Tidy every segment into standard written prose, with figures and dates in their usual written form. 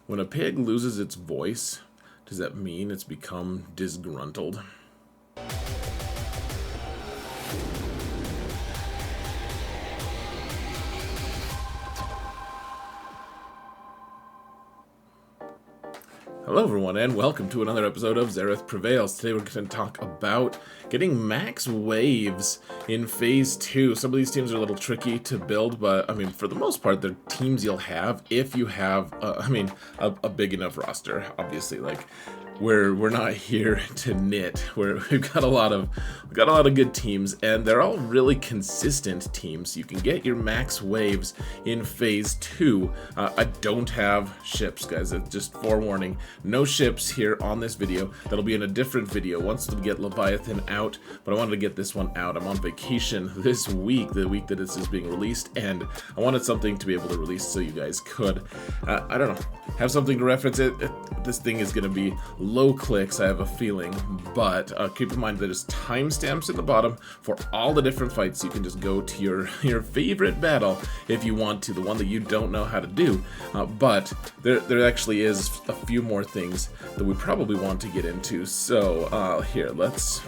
When a pig loses its voice, does that mean it's become disgruntled? Hello everyone and welcome to another episode of Xaereth Prevails. Today we're going to talk about getting max waves in Phase 2. Some of these teams are a little tricky to build, but I mean for the most part they're teams you'll have if you have, a big enough roster, obviously. Like, we're not here to knit. We've got a lot of good teams, and they're all really consistent teams. You can get your max waves in Phase 2. I don't have ships, guys. It's just forewarning. No ships here on this video. That'll be in a different video once we get Leviathan out, but I wanted to get this one out. I'm on vacation this week, the week that this is being released, and I wanted something to be able to release so you guys could, I don't know, have something to reference it. This thing is going to be low clicks, I have a feeling, but keep in mind that there's timestamps at the bottom for all the different fights. You can just go to your favorite battle if you want to, the one that you don't know how to do, but there actually is a few more things that we probably want to get into. So here, let's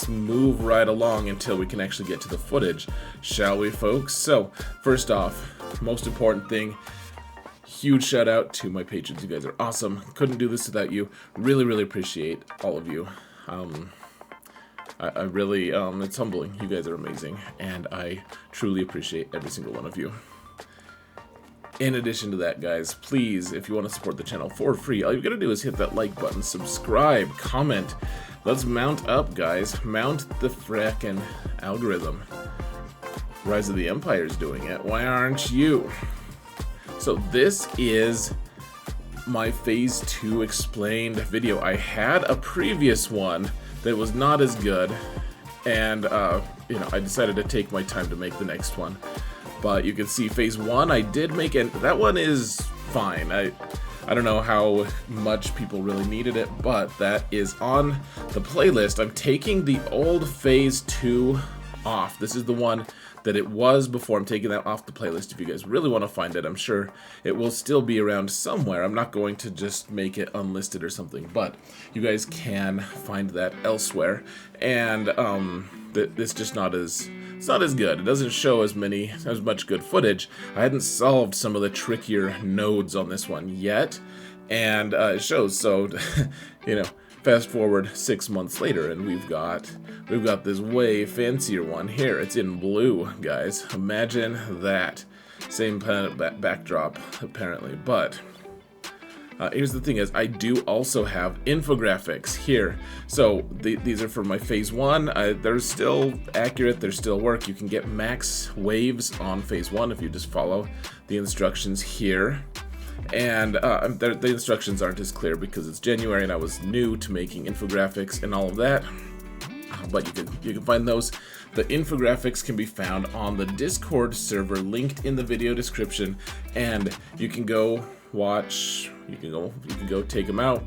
move right along until we can actually get to the footage, shall we, folks? So first off, most important thing, huge shout out to my patrons. You guys are awesome. Couldn't do this without you. Really appreciate all of you. I really, it's humbling. You guys are amazing, and I truly appreciate every single one of you. In addition to that, guys, please, if you want to support the channel for free, all you gotta do is hit that like button, subscribe, comment. Let's mount up, guys. Mount the frackin' algorithm. Rise of the Empire's doing it. Why aren't you? So this is my Phase 2 explained video. I had a previous one that was not as good, and I decided to take my time to make the next one. But you can see Phase 1 I did make, and that one is fine. I don't know how much people really needed it, but that is on the playlist. I'm taking the old Phase 2 off. This is the one that it was before. I'm taking that off the playlist. If you guys really want to find it, I'm sure it will still be around somewhere. I'm not going to just make it unlisted or something, but you guys can find that elsewhere. And it's just not as good. It doesn't show as much good footage. I hadn't solved some of the trickier nodes on this one yet, and it shows. So fast forward 6 months later, and we've got this way fancier one here. It's in blue, guys. Imagine that. Same planet backdrop, apparently. But here's the thing: is I do also have infographics here. So these are for my Phase 1. They're still accurate. They're still work. You can get max waves on Phase 1 if you just follow the instructions here. And the instructions aren't as clear because it's January and I was new to making infographics and all of that. But you can find those. The infographics can be found on the Discord server linked in the video description, and you can go watch. You can go take them out.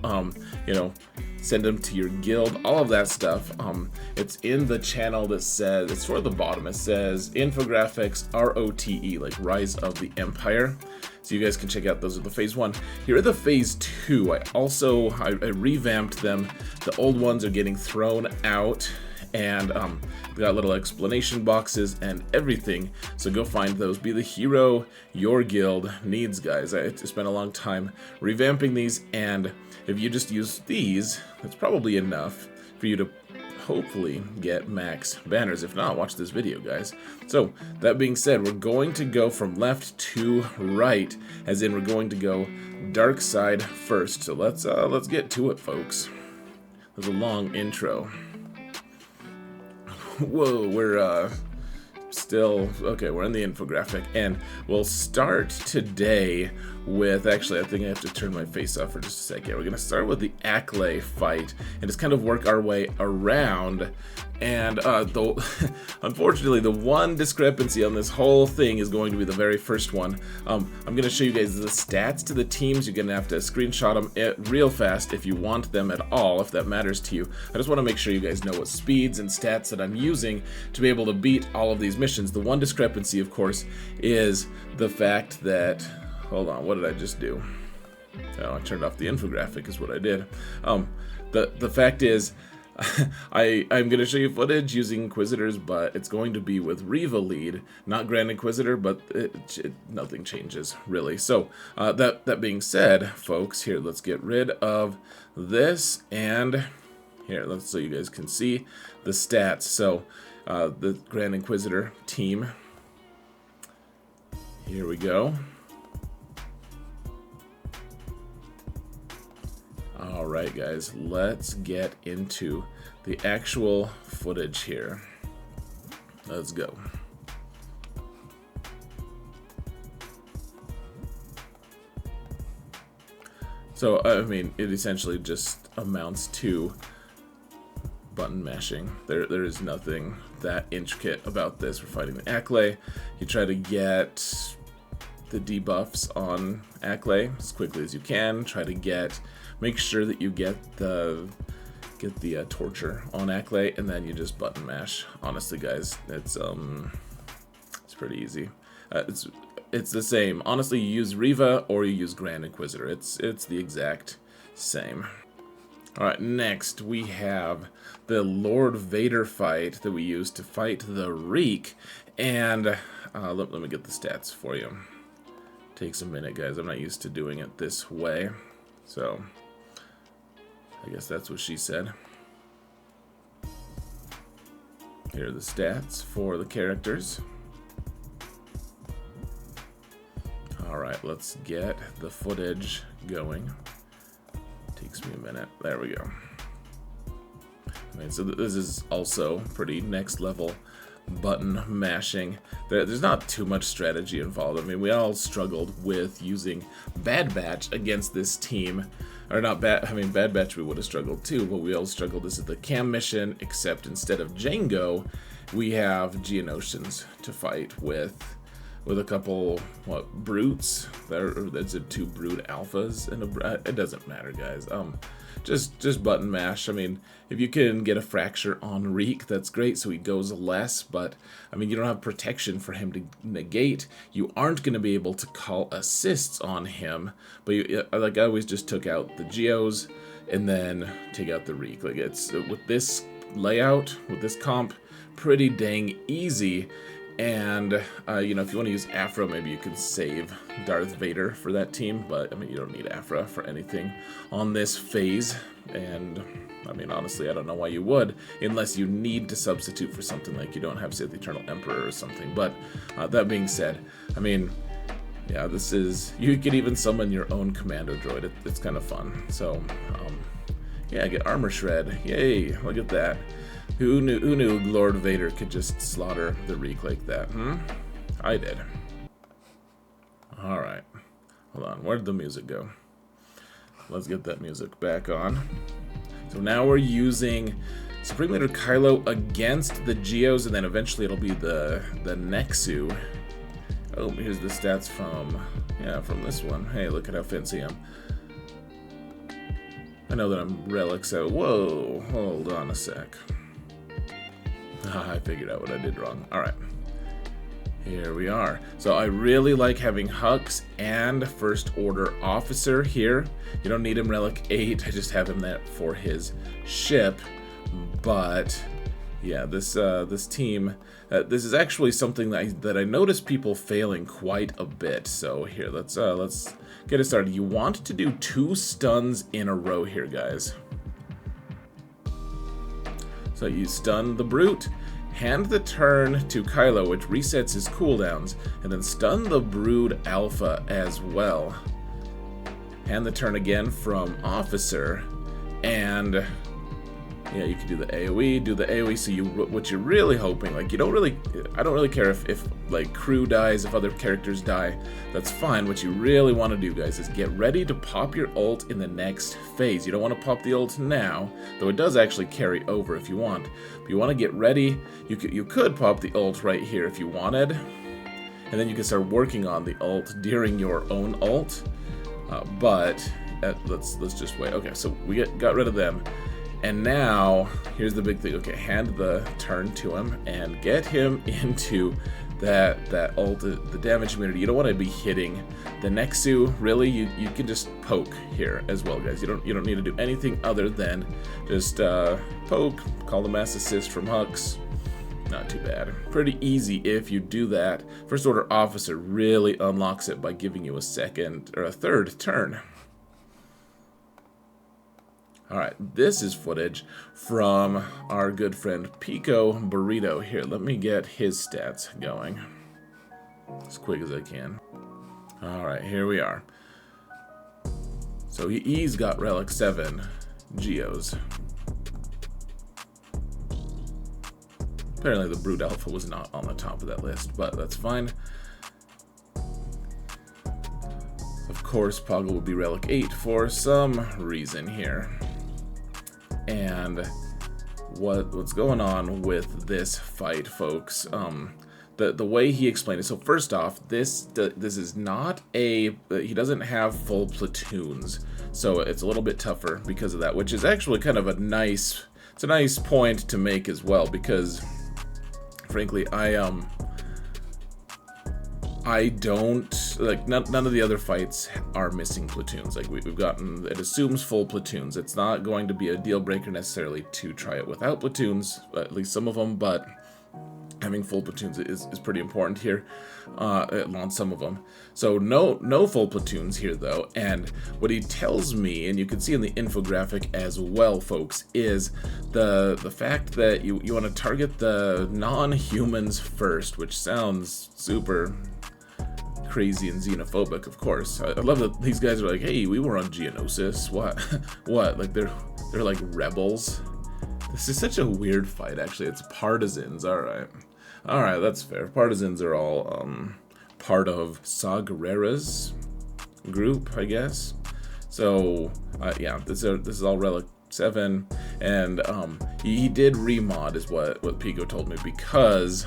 Send them to your guild. All of that stuff. It's in the channel that says, it's toward the bottom. It says infographics RotE, like Rise of the Empire. So you guys can check out those are the Phase 1. Here are the Phase 2. I revamped them. The old ones are getting thrown out, and they got little explanation boxes and everything. So go find those. Be the hero your guild needs, guys. I spent a long time revamping these, and if you just use these, that's probably enough for you to hopefully get max banners. If not, watch this video, guys. So that being said, we're going to go from left to right, as in we're going to go dark side first. So let's get to it, folks. There's a long intro. Whoa, we're still okay. We're in the infographic, and we'll start today with, actually, I think I have to turn my face off for just a second. We're gonna start with the Acklay fight and just kind of work our way around. And unfortunately, the one discrepancy on this whole thing is going to be the very first one. I'm going to show you guys the stats to the teams. You're going to have to screenshot them real fast if you want them at all, if that matters to you. I just want to make sure you guys know what speeds and stats that I'm using to be able to beat all of these missions. The one discrepancy, of course, is the fact that, hold on, what did I just do? Oh, I turned off the infographic is what I did. The fact is, I'm going to show you footage using Inquisitors, but it's going to be with Reva lead, not Grand Inquisitor, but nothing changes, really. So, that being said, folks, here, let's get rid of this, and here, so you guys can see the stats. So, the Grand Inquisitor team, here we go. Alright guys, let's get into the actual footage here. Let's go. So, I mean, it essentially just amounts to button mashing. There is nothing that intricate about this. We're fighting the Acklay. You try to get the debuffs on Acklay as quickly as you can. Try to make sure that you get the torture on Acklay, and then you just button mash. Honestly, guys, it's pretty easy. It's the same. Honestly, you use Reva or you use Grand Inquisitor. It's the exact same. All right, next we have the Lord Vader fight that we use to fight the Reek, and let me get the stats for you. Takes a minute, guys. I'm not used to doing it this way, so I guess that's what she said. Here are the stats for the characters. Alright, let's get the footage going. Takes me a minute. There we go. I mean, so this is also pretty next level button mashing. There's not too much strategy involved. I mean, we all struggled with using Bad Batch against this team. Or not Bad, I mean, Bad Batch we would have struggled too, but we all struggled. This is the cam mission, except instead of Django, we have Geonosians to fight with a couple, brutes? That's two brute alphas, and it doesn't matter, guys. Just button mash. I mean, if you can get a fracture on Reek, that's great, so he goes less, but, I mean, you don't have protection for him to negate. You aren't going to be able to call assists on him, but I always just took out the Geos, and then take out the Reek. Like, it's, with this layout, with this comp, pretty dang easy. And, you know, if you want to use Afra, maybe you can save Darth Vader for that team. But, I mean, you don't need Afra for anything on this phase. And, I mean, honestly, I don't know why you would. Unless you need to substitute for something like you don't have Sith Eternal Emperor or something. But, that being said, I mean, yeah, this is... You could even summon your own commando droid. It's kind of fun. So, yeah, get Armor Shred. Yay, look at that. Who knew Lord Vader could just slaughter the Reek like that, I did. Alright. Hold on, where'd the music go? Let's get that music back on. So now we're using Supreme Leader Kylo against the Geos, and then eventually it'll be the Nexu. Oh, here's the stats from this one. Hey, look at how fancy I am. I know that I'm relics out. Whoa, hold on a sec. I figured out what I did wrong. Alright. Here we are. So I really like having Hux and First Order Officer here. You don't need him Relic 8. I just have him there for his ship. But yeah, this team, this is actually something that I noticed people failing quite a bit. So here, let's get it started. You want to do 2 stuns in a row here, guys. So you stun the Brute, hand the turn to Kylo, which resets his cooldowns, and then stun the Brood Alpha as well. Hand the turn again from Officer, and yeah, you can do the AoE, so what you're really hoping, like, I don't really care if like crew dies, if other characters die, that's fine. What you really want to do, guys, is get ready to pop your ult in the next phase. You don't want to pop the ult now, though it does actually carry over if you want, but you want to get ready. You could pop the ult right here if you wanted, and then you can start working on the ult during your own ult, but let's just wait. Okay, so we got rid of them. And now, here's the big thing. Okay, hand the turn to him and get him into that ult, the damage immunity. You don't want to be hitting the Nexu. Really, you can just poke here as well, guys. You don't need to do anything other than just poke, call the mass assist from Hux. Not too bad. Pretty easy if you do that. First Order Officer really unlocks it by giving you a second or a third turn. Alright, this is footage from our good friend Pico Burrito. Here, let me get his stats going as quick as I can. Alright, here we are. So he's got Relic 7 Geos. Apparently the Brood Alpha was not on the top of that list, but that's fine. Of course, Poggle would be Relic 8 for some reason here. And what's going on with this fight, folks? The way he explained it. So first off, this is not a, he doesn't have full platoons, so it's a little bit tougher because of that, which is actually kind of a nice point to make as well, because frankly, I don't, like, none of the other fights are missing platoons. Like, we've gotten, it assumes full platoons. It's not going to be a deal breaker necessarily to try it without platoons, at least some of them, but having full platoons is pretty important here on some of them. So no full platoons here though, and what he tells me, and you can see in the infographic as well, folks, is the fact that you want to target the non-humans first, which sounds super crazy and xenophobic, of course. I love that these guys are like, hey, we were on Geonosis. What? Like they're like rebels. This is such a weird fight, actually. It's partisans. Alright, that's fair. Partisans are all part of Saw Gerrera's group, I guess. So yeah, this is all Relic 7, and he did remod, is what Pico told me, because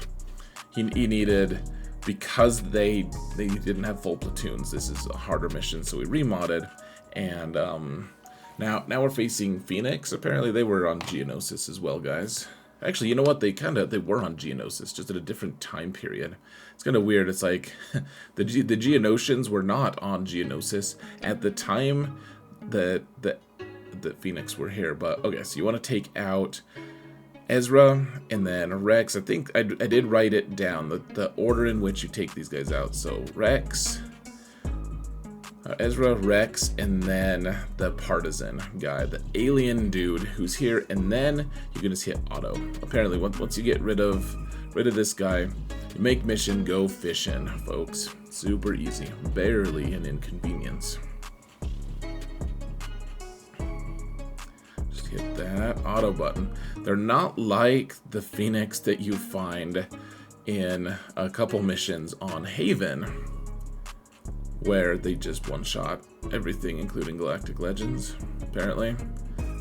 he needed, because they didn't have full platoons. This is a harder mission, so we remodded, and now we're facing Phoenix. Apparently they were on Geonosis as well, guys. Actually, you know what? They were on Geonosis, just at a different time period. It's kind of weird. It's like the Geonosians were not on Geonosis at the time that Phoenix were here. But okay, so you want to take out Ezra and then Rex. I think I did write it down, the order in which you take these guys out. So Rex, Ezra, Rex, and then the partisan guy, the alien dude who's here, and then you can just hit auto. Apparently, once you get rid of this guy, you make mission go fishing, folks. Super easy, barely an inconvenience. Just hit that auto button. They're not like the Phoenix that you find in a couple missions on Haven, where they just one-shot everything, including Galactic Legends, apparently.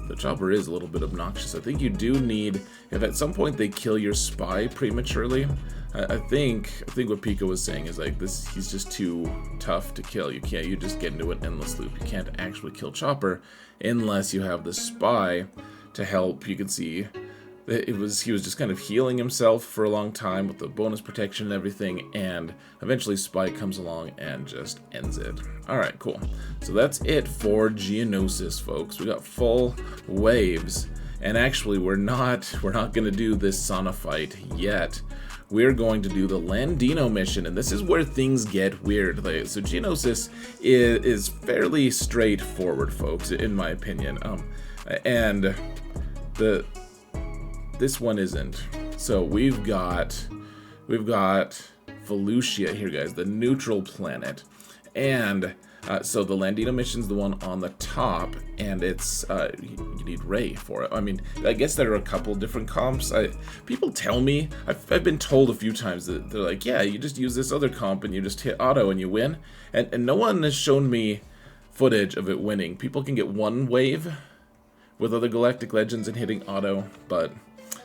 The chopper is a little bit obnoxious. I think you do need, if at some point they kill your spy prematurely, I think what Pico was saying is like, he's just too tough to kill. You just get into an endless loop. You can't actually kill Chopper unless you have the spy to help. You can see he was just kind of healing himself for a long time with the bonus protection and everything, and eventually Spike comes along and just ends it. Alright, cool. So that's it for Geonosis, folks. We got full waves, and actually we're not gonna do this sauna fight yet. We're going to do the Landino mission, and this is where things get weird. So Geonosis is fairly straightforward, folks, in my opinion. And this one isn't. So we've got Felucia here, guys, the neutral planet, and so the Landino mission's the one on the top, and it's you need Ray for it. I mean, I guess there are a couple different comps. People tell me, I've been told a few times that they're like, yeah, you just use this other comp and you just hit auto and you win, and no one has shown me footage of it winning. People can get one wave with other Galactic Legends and hitting auto, but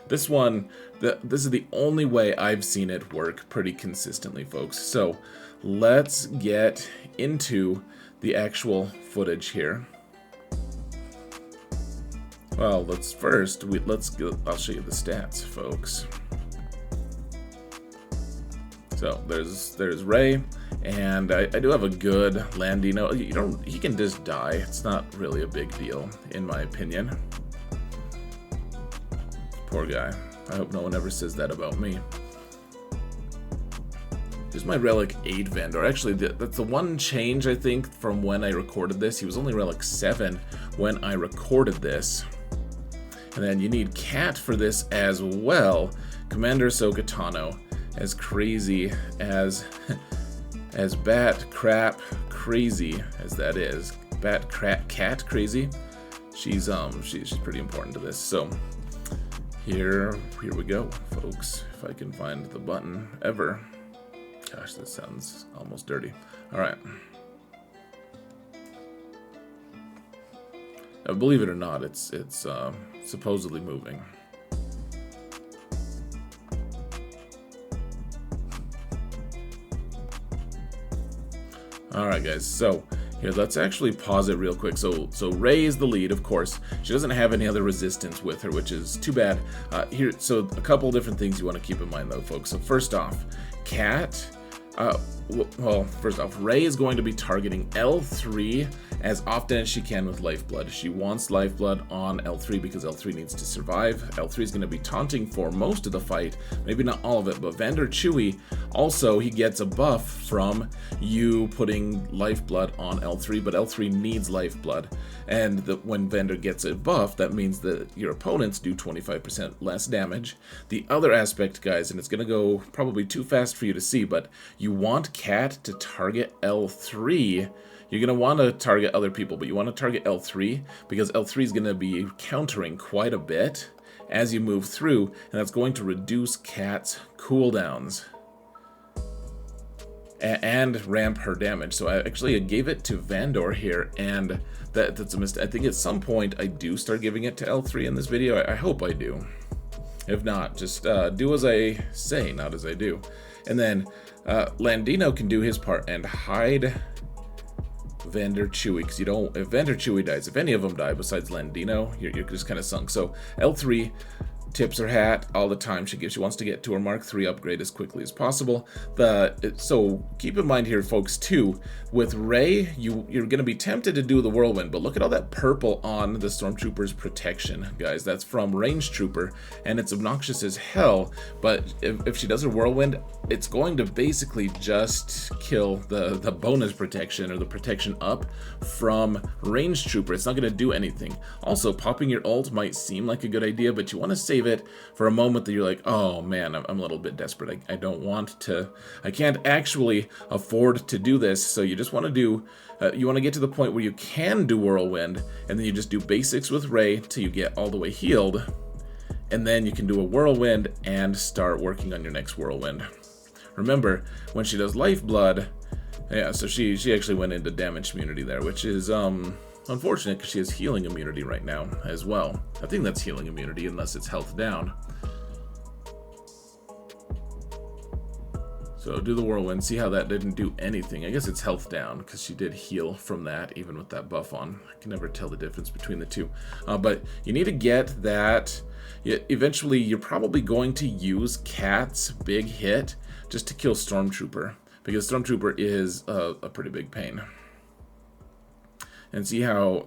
this one, this is the only way I've seen it work pretty consistently, folks. So let's get into the actual footage here. Well, I'll show you the stats, folks. So there's Ray, and I do have a good Landino. He can just die. It's not really a big deal, in my opinion. Poor guy. I hope no one ever says that about me. Here's my Relic 8 Vandor. Actually, that's the one change, I think, from when I recorded this. He was only Relic 7 when I recorded this. And then you need Cat for this as well. Commander Ahsoka Tano. As crazy as bat crap crazy as that is, bat crap cat crazy, she's pretty important to this. So here we go, folks. If I can find the button ever. Gosh, that sounds almost dirty. All right. Believe it or not, it's supposedly moving. Alright guys, so here, let's actually pause it real quick. So Rey is the lead, of course. She doesn't have any other resistance with her, which is too bad. So a couple different things you want to keep in mind though, folks. So first off, Cat, first off, Rey is going to be targeting L3 as often as she can with Lifeblood. She wants Lifeblood on L3 because L3 needs to survive. L3 is going to be taunting for most of the fight, maybe not all of it, but Vandor Chewie, also, he gets a buff from you putting Lifeblood on L3, but L3 needs Lifeblood. And when Vandor gets a buff, that means that your opponents do 25% less damage. The other aspect, guys, and it's going to go probably too fast for you to see, but you want Cat to target L3. You're going to want to target other people, but you want to target L3 because L3 is going to be countering quite a bit as you move through, and that's going to reduce Cat's cooldowns and ramp her damage. So I gave it to Vandor here, and that's a mistake. I think at some point I do start giving it to L3 in this video. I hope I do. If not, just do as I say, not as I do. And then Landino can do his part and hide Vandor Chewie, because you don't, if Vandor Chewie dies, if any of them die besides Landino, you're just kind of sunk. So L3 tips her hat all the time. She wants to get to her Mark III upgrade as quickly as possible. So keep in mind here, folks, too, with Rey, you're going to be tempted to do the Whirlwind, but look at all that purple on the Stormtrooper's protection, guys. That's from Range Trooper, and it's obnoxious as hell, but if she does her Whirlwind, it's going to basically just kill the bonus protection or the protection up from Range Trooper. It's not going to do anything. Also, popping your ult might seem like a good idea, but you want to save it for a moment that you're like, oh man, I'm a little bit desperate. I don't want to, I can't actually afford to do this. So you just want to do, you want to get to the point where you can do Whirlwind, and then you just do basics with Rey till you get all the way healed. And then you can do a Whirlwind and start working on your next Whirlwind. Remember, when she does Lifeblood, yeah, so she actually went into damage immunity there, which is unfortunate because she has healing immunity right now as well. I think that's healing immunity unless it's health down. So do the Whirlwind, see how that didn't do anything. I guess it's health down because she did heal from that even with that buff on. I can never tell the difference between the two. But you need to get that. Eventually, you're probably going to use Cat's big hit just to kill Stormtrooper, because Stormtrooper is a pretty big pain. And see how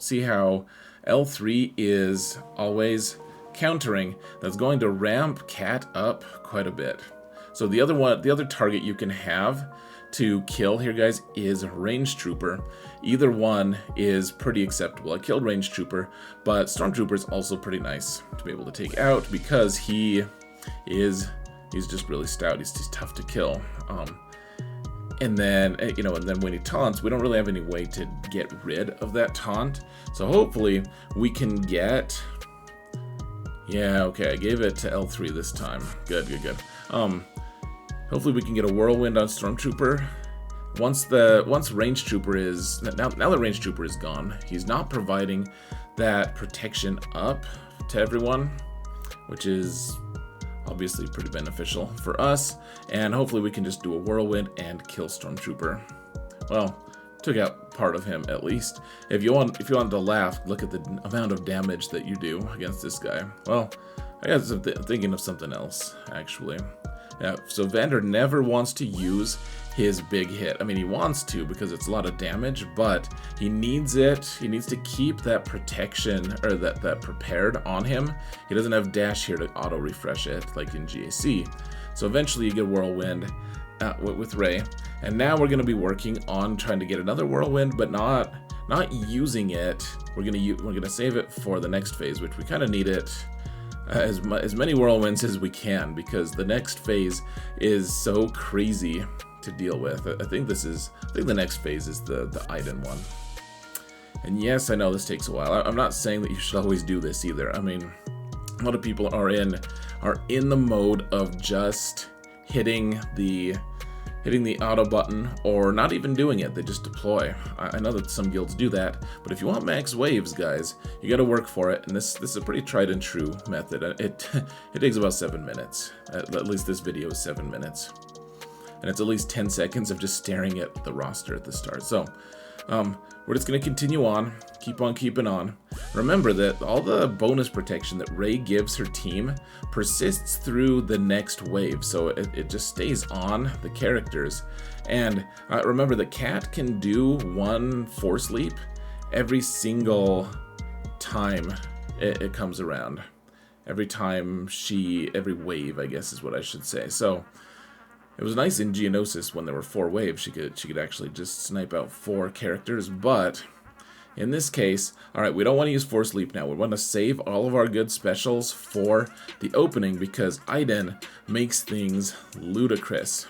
L3 is always countering. That's going to ramp Cat up quite a bit. So the other target you can have to kill here, guys, is Range Trooper. Either one is pretty acceptable. I killed Range Trooper, but Stormtrooper is also pretty nice to be able to take out because he's just really stout. He's just tough to kill. And then, when he taunts, we don't really have any way to get rid of that taunt. So hopefully we can get, yeah, okay, I gave it to L3 this time. Good. Hopefully we can get a Whirlwind on Stormtrooper. Once Range Trooper is, now that Range Trooper is gone, he's not providing that protection up to everyone, which is obviously pretty beneficial for us, and hopefully we can just do a Whirlwind and kill Stormtrooper. Well, took out part of him at least. If you want to laugh, look at the amount of damage that you do against this guy. Well, I guess I'm thinking of something else actually. Yeah, so Vander never wants to use his big hit. I mean, he wants to because it's a lot of damage, but he needs it. He needs to keep that protection, or that prepared on him. He doesn't have dash here to auto refresh it like in GAC. So eventually you get Whirlwind with Rey. And now we're going to be working on trying to get another Whirlwind, but not using it. We're gonna save it for the next phase, which we kind of need it as many Whirlwinds as we can, because the next phase is so crazy to deal with. I think the next phase is the Iden one. And yes, I know this takes a while. I'm not saying that you should always do this either. I mean, a lot of people are in the mode of just hitting the auto button, or not even doing it. They just deploy. I know that some guilds do that, but if you want max waves, guys, you got to work for it. And this is a pretty tried and true method. It takes about 7 minutes. At least this video is 7 minutes, and it's at least 10 seconds of just staring at the roster at the start. So we're just going to continue on, keep on keeping on. Remember that all the bonus protection that Rey gives her team persists through the next wave, so it just stays on the characters. And remember that Cat can do one Force Leap every single time it comes around. Every wave, I guess is what I should say. So it was nice in Geonosis when there were 4 waves. She could actually just snipe out 4 characters, but in this case, alright, we don't want to use Force Leap now. We want to save all of our good specials for the opening, because Iden makes things ludicrous.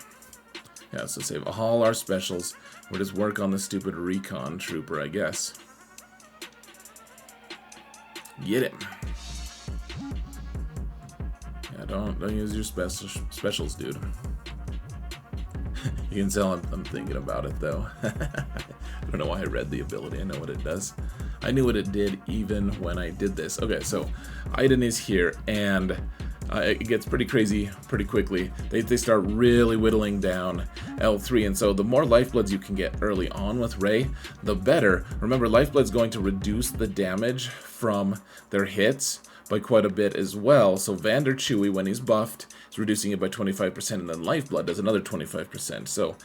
Yeah, so save all our specials. We'll just work on the stupid recon trooper, I guess. Get him. Yeah, don't use your specials, dude. You can tell I'm thinking about it, though. I don't know why I read the ability. I know what it does. I knew what it did even when I did this. Okay, so Iden is here, and it gets pretty crazy pretty quickly. They start really whittling down L3, and so the more lifebloods you can get early on with Rey, the better. Remember, lifeblood's going to reduce the damage from their hits by quite a bit as well. So Vander Chewie, when he's buffed, is reducing it by 25%, and then Lifeblood does another 25%. So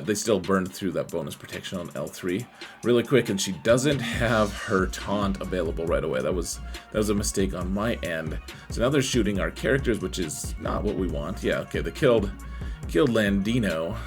they still burned through that bonus protection on L3 really quick, and she doesn't have her taunt available right away. That was a mistake on my end. So now they're shooting our characters, which is not what we want. Yeah, okay, they killed Landino.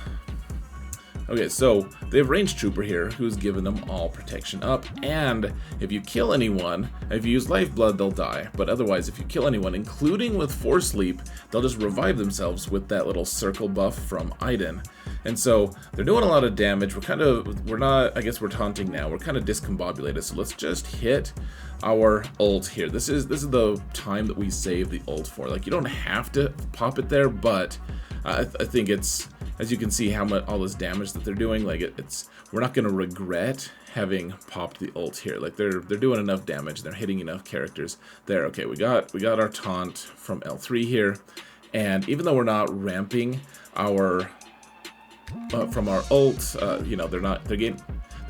Okay, so they have Range Trooper here, who's given them all protection up, and if you kill anyone, if you use Lifeblood, they'll die, but otherwise, if you kill anyone, including with Force Leap, they'll just revive themselves with that little circle buff from Iden. And so, they're doing a lot of damage. I guess we're taunting now, we're kind of discombobulated, so let's just hit our ult here. This is the time that we save the ult for. Like, you don't have to pop it there, but I think it's, as you can see how much all this damage that they're doing, like we're not gonna regret having popped the ult here. Like they're doing enough damage, they're hitting enough characters there. Okay, we got our taunt from L3 here, and even though we're not ramping our from our ult, you know, they're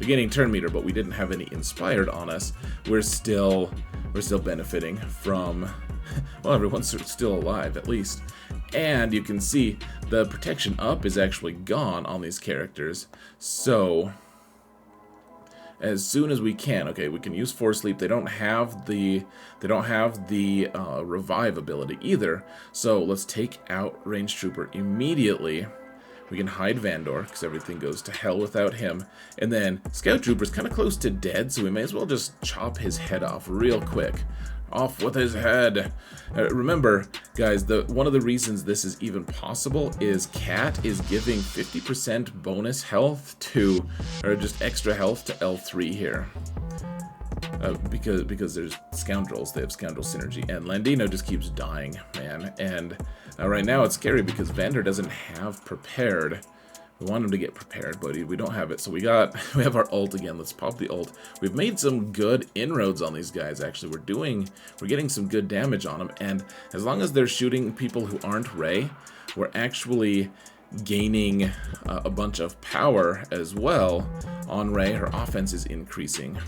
gaining turn meter, but we didn't have any inspired on us. We're still benefiting from, well, everyone's still alive at least. And you can see the protection up is actually gone on these characters. So as soon as we can, okay, we can use Force Leap. They don't have the revive ability either. So let's take out Range Trooper immediately. We can hide Vandor, because everything goes to hell without him. And then Scout Trooper's kind of close to dead, so we may as well just chop his head off real quick. Off with his head. Remember, guys, one of the reasons this is even possible is Cat is giving 50% bonus health to, or just extra health to L3 here. Because there's scoundrels, they have scoundrel synergy, and Landino just keeps dying, man. And right now it's scary because Vander doesn't have prepared. We want him to get prepared, but we don't have it. So we have our ult again. Let's pop the ult. We've made some good inroads on these guys. Actually, we're getting some good damage on them, and as long as they're shooting people who aren't Rey, we're actually gaining a bunch of power as well on Rey. Her offense is increasing.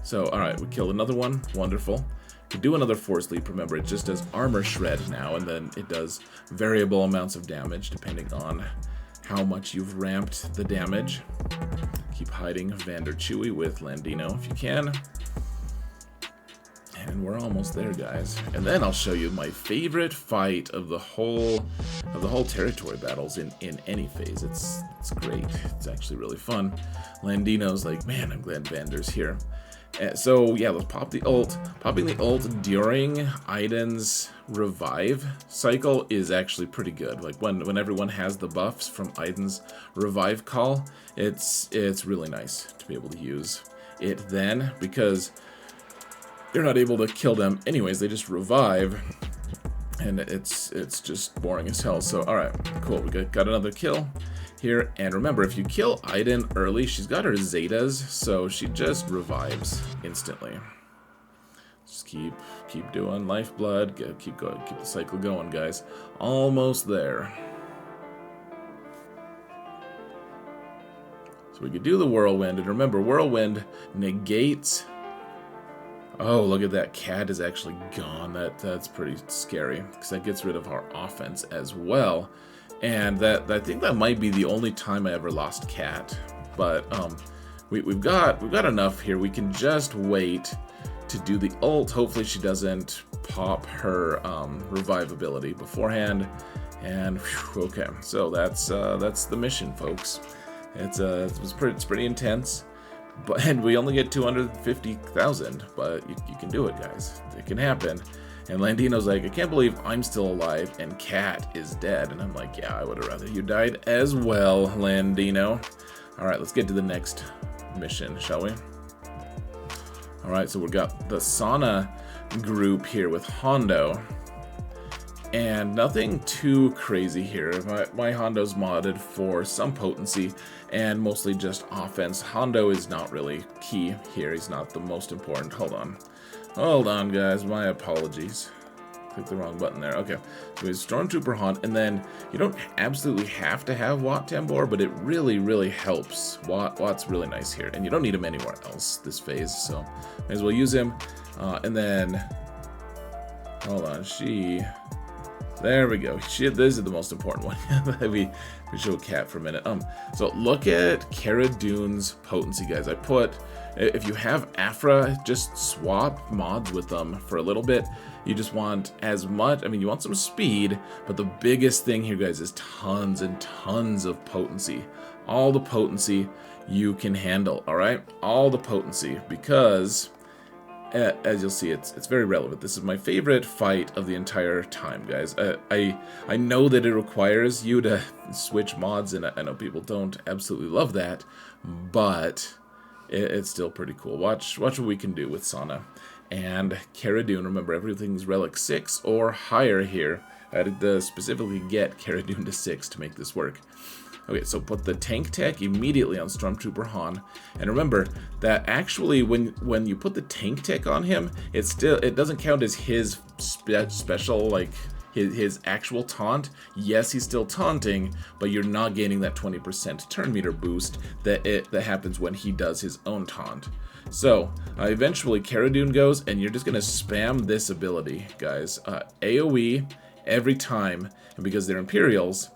So, alright, we killed another one. Wonderful. to do another Force Leap. Remember, it just does Armor Shred now, and then it does variable amounts of damage depending on how much you've ramped the damage. Keep hiding Vander Chewie with Landino if you can. And we're almost there, guys. And then I'll show you my favorite fight of the whole territory battles in any phase. It's great. It's actually really fun. Landino's like, man, I'm glad Vander's here. So yeah, let's pop the ult. Popping the ult during Iden's revive cycle is actually pretty good. Like when everyone has the buffs from Iden's revive call, it's really nice to be able to use it then, because you're not able to kill them anyways. They just revive, and it's just boring as hell. So all right, cool. We got another kill here, and remember, if you kill Iden early, she's got her Zetas, so she just revives instantly. Just keep doing Lifeblood. Keep going. Keep the cycle going, guys. Almost there. So we could do the Whirlwind, and remember, Whirlwind negates. Oh, look at that. Cat is actually gone. That's pretty scary, because that gets rid of our offense as well. And I think that might be the only time I ever lost Cat. But we've got enough here. We can just wait to do the ult. Hopefully she doesn't pop her revive ability beforehand. And whew, okay, so that's the mission, folks. It's pretty intense. And we only get 250,000, but you can do it, guys. It can happen. And Landino's like, I can't believe I'm still alive and Cat is dead. And I'm like, yeah, I would have rather you died as well, Landino. All right, let's get to the next mission, shall we? All right, so we've got the Sauna group here with Hondo. And nothing too crazy here. My Hondo's modded for some potency and mostly just offense. Hondo is not really key here. He's not the most important. Hold on, guys. My apologies. Click the wrong button there. Okay. So we have Stormtrooper Hon, and then you don't absolutely have to have Wat Tambor, but it really, really helps. Wat's really nice here, and you don't need him anywhere else this phase, so may as well use him. And then, hold on, there we go. This is the most important one. we show Cat for a minute. So look at Cara Dune's potency, guys. If you have Afra, just swap mods with them for a little bit. You just want as much, you want some speed, but the biggest thing here, guys, is tons and tons of potency. All the potency you can handle, all right? All the potency, because as you'll see, it's very relevant. This is my favorite fight of the entire time, guys. I know that it requires you to switch mods, and I know people don't absolutely love that, but it's still pretty cool. Watch what we can do with Sauna and Cara Dune. Remember, everything's Relic 6 or higher here. I had to specifically get Cara Dune to 6 to make this work. Okay, so put the tank tech immediately on Stormtrooper Han, and remember that actually when you put the tank tech on him, it doesn't count as his special, like his actual taunt. Yes, he's still taunting, but you're not gaining that 20% turn meter boost that happens when he does his own taunt. So eventually Cara Dune goes, and you're just gonna spam this ability, guys. AoE every time, and because they're Imperials,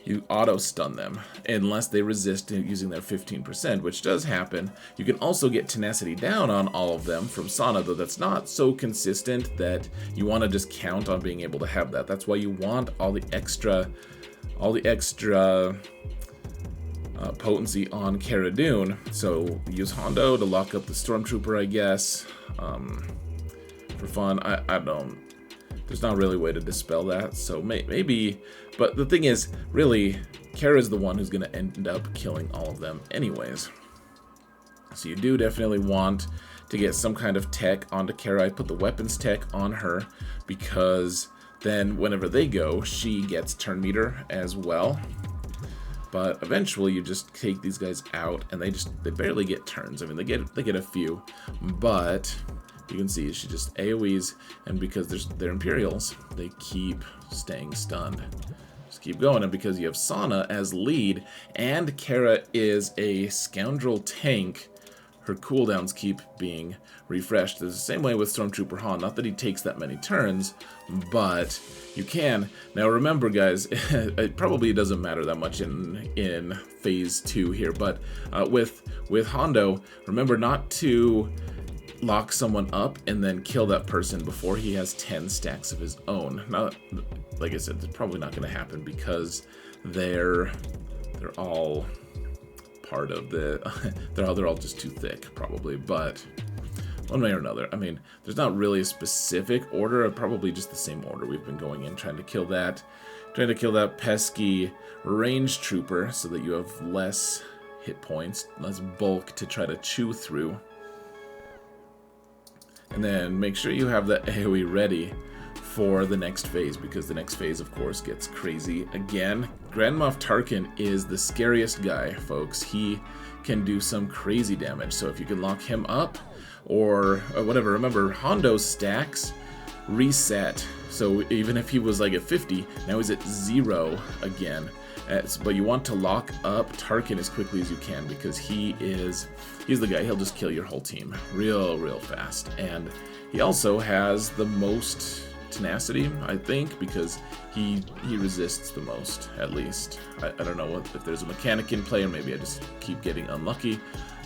you auto-stun them unless they resist using their 15%, which does happen. You can also get tenacity down on all of them from Sauna, though that's not so consistent that you want to just count on being able to have that. That's why you want all the extra potency on Cara Dune. So use Hondo to lock up the Stormtrooper, I guess, for fun. I don't. There's not really a way to dispel that, so maybe. But the thing is, really, Cara's the one who's going to end up killing all of them anyways. So you do definitely want to get some kind of tech onto Cara. I put the weapons tech on her because then whenever they go, she gets turn meter as well. But eventually you just take these guys out, and they barely get turns. They get a few, but you can see she just AoEs, and because they're Imperials, they keep staying stunned. Just keep going, and because you have Sauna as lead, and Cara is a scoundrel tank, her cooldowns keep being refreshed. It's the same way with Stormtrooper Han. Not that he takes that many turns, but you can. Now remember, guys, it probably doesn't matter that much in Phase 2 here, but with Hondo, remember not to lock someone up and then kill that person before he has 10 stacks of his own. Now, like I said, it's probably not going to happen because they're all part of the they're all just too thick probably, but one way or another, I mean, there's not really a specific order, probably just the same order we've been going in, trying to kill that pesky range trooper so that you have less hit points, less bulk to try to chew through. And then make sure you have the AoE ready for the next phase, because the next phase, of course, gets crazy again. Grand Moff Tarkin is the scariest guy, folks. He can do some crazy damage, so if you can lock him up, or whatever. Remember, Hondo's stacks reset, so even if he was like at 50, now he's at 0 again. But you want to lock up Tarkin as quickly as you can, because he's the guy. He'll just kill your whole team real fast. And he also has the most tenacity, I think, because he resists the most, at least. I don't know if there's a mechanic in play, or maybe I just keep getting unlucky.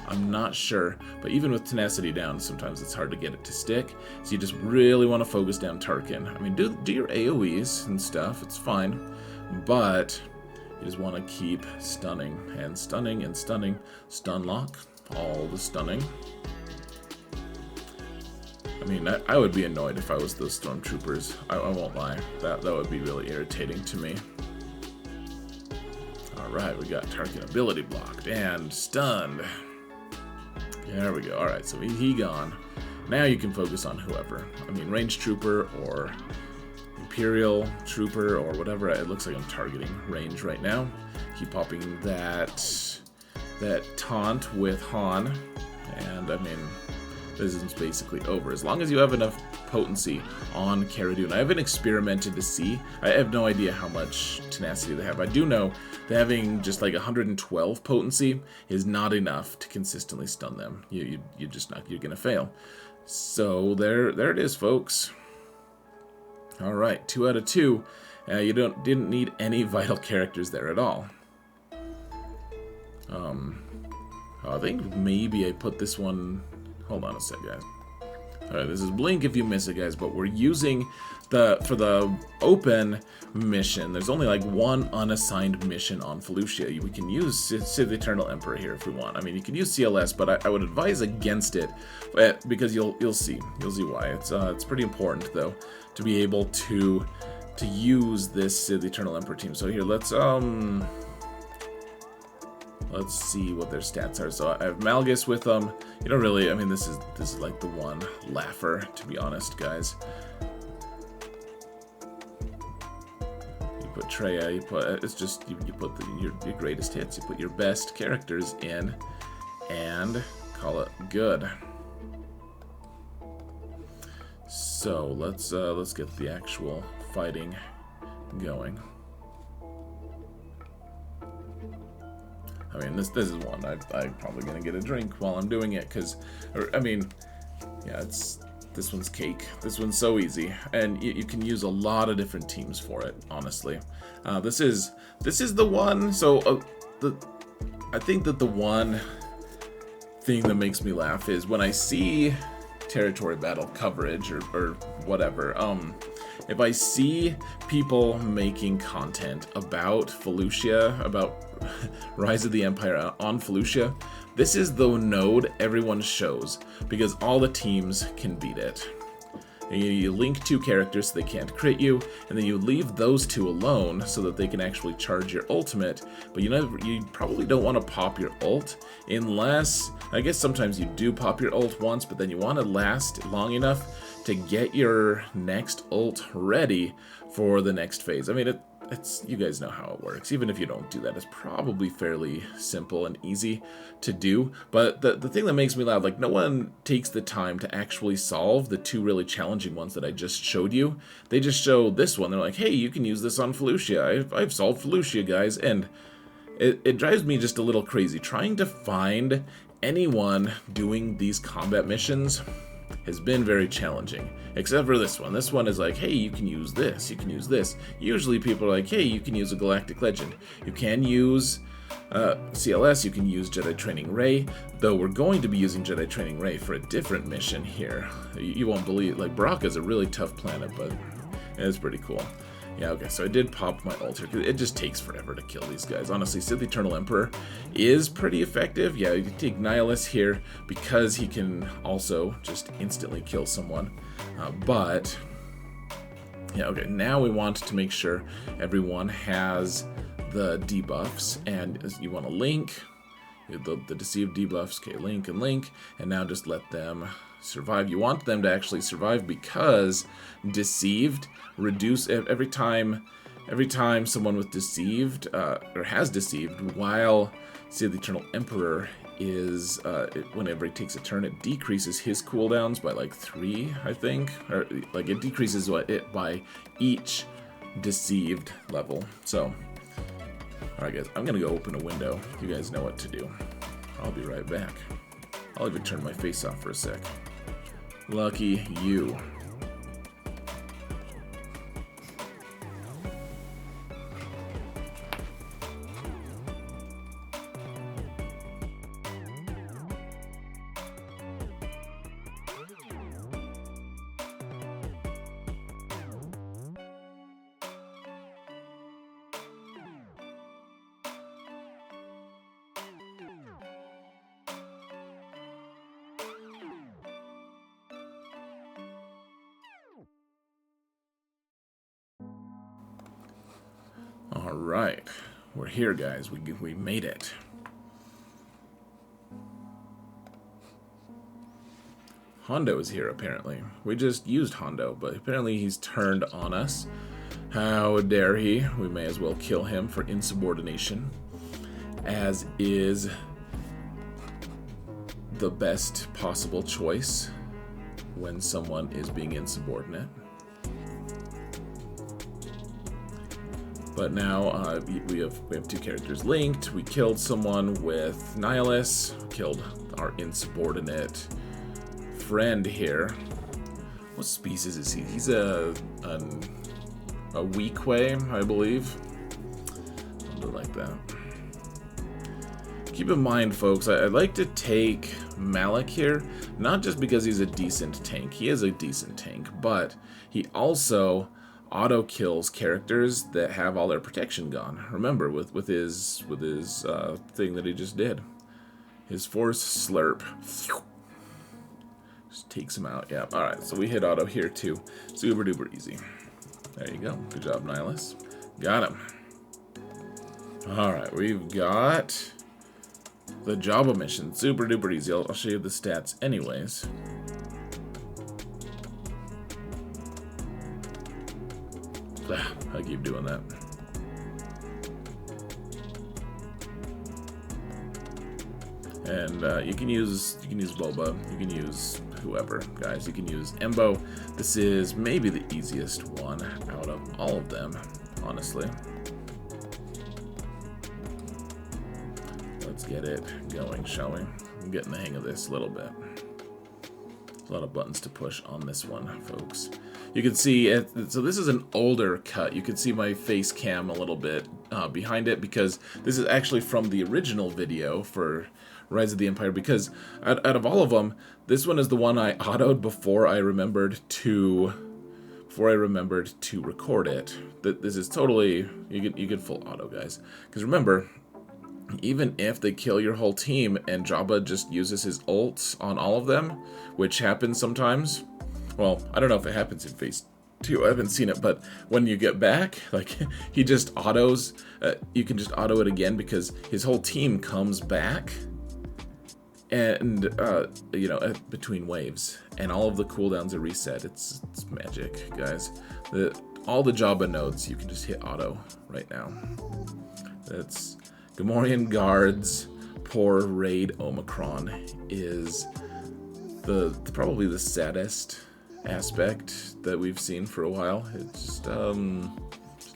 I'm not sure, but even with tenacity down, sometimes it's hard to get it to stick, so you just really want to focus down Tarkin. I mean, do your AoEs and stuff, it's fine, but you just want to keep stunning and stunning and stunning. Stun lock, all the stunning. I mean, I would be annoyed if I was those stormtroopers. I won't lie. That would be really irritating to me. Alright, we got Tarkin ability blocked and stunned. There we go. Alright, so he gone. Now you can focus on whoever. I mean, range trooper or Imperial trooper or whatever. It looks like I'm targeting range right now. Keep popping that taunt with Han. And I mean, this is basically over. As long as you have enough potency on Cara Dune. I haven't experimented to see. I have no idea how much tenacity they have. I do know that having just like 112 potency is not enough to consistently stun them. You're just not. You're gonna fail. So there it is, folks. All right, 2 out of 2. You didn't need any vital characters there at all. I think maybe I put this one. Hold on a sec, guys. Alright, this is blink if you miss it, guys, but we're using for the open mission, there's only like one unassigned mission on Felucia. We can use Cere the Eternal Emperor here if we want. I mean, you can use CLS, but I would advise against it, because you'll see why. It's pretty important though to be able to use this Cere the Eternal Emperor team. So here, let's see what their stats are. So I have Malgus with them. You don't really, I mean, this is like the one laugher, to be honest, guys. You put Traya, it's just, you put your greatest hits, you put your best characters in, and call it good. So let's get the actual fighting going. I mean, this is one I'm probably gonna get a drink while I'm doing it, because, I mean, yeah, this one's cake. This one's so easy, and you can use a lot of different teams for it. Honestly, this is the one. So I think that the one thing that makes me laugh is when I see territory battle coverage or whatever. If I see people making content about Felucia, about Rise of the Empire on Felucia, this is the node everyone shows, because all the teams can beat it. And you link 2 characters so they can't crit you, and then you leave those 2 alone so that they can actually charge your ultimate, but you probably don't want to pop your ult unless, I guess sometimes you do pop your ult once, but then you want to last long enough to get your next ult ready for the next phase. I mean, it's you guys know how it works. Even if you don't do that, it's probably fairly simple and easy to do. But the thing that makes me laugh, like, no one takes the time to actually solve the 2 really challenging ones that I just showed you. They just show this one. They're like, hey, you can use this on Felucia. I've solved Felucia, guys. And it drives me just a little crazy trying to find anyone doing these combat missions has been very challenging, except for this one. This one is like, hey, you can use this, you can use this. Usually people are like, hey, you can use a Galactic Legend. You can use CLS, you can use Jedi Training Ray, though we're going to be using Jedi Training Ray for a different mission here. You won't believe, like, Bracca is a really tough planet, but it's pretty cool. Yeah, okay, so I did pop my altar. It just takes forever to kill these guys. Honestly, Sith Eternal Emperor is pretty effective. Yeah, you can take Nihilus here because he can also just instantly kill someone. But, yeah, okay, now we want to make sure everyone has the debuffs, and you want to link the deceived debuffs. Okay, link and link, and now just let them survive. You want them to actually survive because deceived reduce every time someone with deceived or has deceived, while say the Eternal Emperor is whenever he takes a turn, it decreases his cooldowns by like 3, I think, or like it decreases it by each deceived level. So alright guys, I'm gonna go open a window. You guys know what to do. I'll be right back. I'll even turn my face off for a sec. Lucky you. Alright, we're here guys, we made it. Hondo is here apparently. We just used Hondo, but apparently he's turned on us. How dare he? We may as well kill him for insubordination, as is the best possible choice when someone is being insubordinate. But now we have 2 characters linked. We killed someone with Nihilus, killed our insubordinate friend here. What species is he? He's a Weequay, I believe. Something like that. Keep in mind, folks, I'd like to take Malik here, not just because he's a decent tank. He is a decent tank, but he also auto kills characters that have all their protection gone. Remember, with his thing that he just did, his force slurp just takes him out. Yeah. All right. So we hit auto here too. Super duper easy. There you go. Good job, Nihilus. Got him. All right. We've got the Jabba mission. Super duper easy. I'll show you the stats anyways. I keep doing that. And you can use Boba, you can use whoever, guys. You can use Embo. This is maybe the easiest one out of all of them, honestly. Let's get it going, shall we? I'm getting the hang of this a little bit. A lot of buttons to push on this one, folks. You can see it, so this is an older cut. You can see my face cam a little bit behind it because this is actually from the original video for Rise of the Empire, because out of all of them, this one is the one I autoed before I remembered to record it. This is totally, you can full auto, guys, because remember, even if they kill your whole team and Jabba just uses his ults on all of them, which happens sometimes. Well, I don't know if it happens in Phase 2. I haven't seen it, but when you get back, like, he just autos. You can just auto it again because his whole team comes back, and you know, between waves, and all of the cooldowns are reset. It's magic, guys. All the Jabba nodes, you can just hit auto right now. That's Gamorrean Guards. Poor Raid Omicron is probably the saddest aspect that we've seen for a while. It's just a